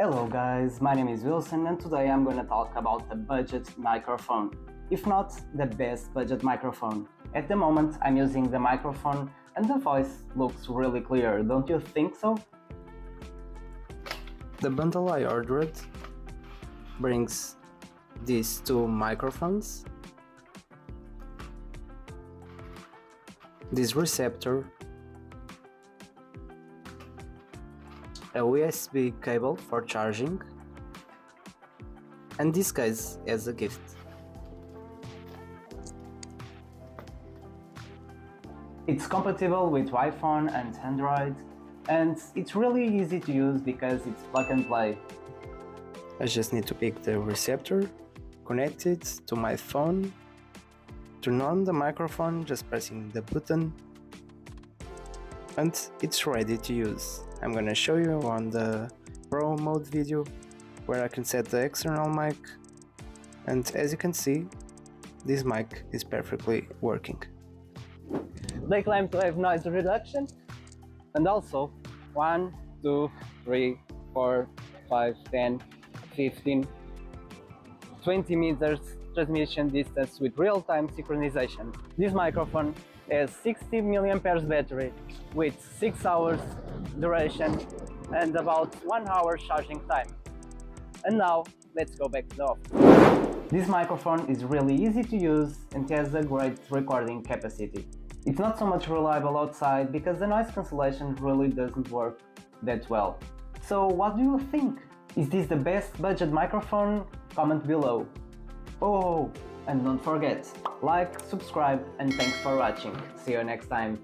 Hello guys, my name is Wilson and today I'm gonna talk about the budget microphone. If not the best budget microphone. At the moment I'm using the microphone and the voice looks really clear, don't you think so? The bundle I ordered brings these two microphones, this receptor, a USB cable for charging, and this case as a gift. It's compatible with iPhone and Android, and it's really easy to use because it's plug and play. I just need to pick the receptor, connect it to my phone, turn on the microphone just pressing the button, and it's ready to use. I'm gonna show you on the Pro mode video where I can set the external mic, and as you can see, this mic is perfectly working. They claim to have noise reduction and also 1, 2, 3, 4, 5, 10, 15, 20 meters transmission distance with real-time synchronization. This microphone has 60 mAh battery with 6 hours duration and about 1 hour charging time. And now let's go back to the office. This microphone is really easy to use and has a great recording capacity. It's not so much reliable outside because the noise cancellation really doesn't work that well. So what do you think? Is this the best budget microphone? Comment below. Oh, and don't forget, like, subscribe, and thanks for watching. See you next time.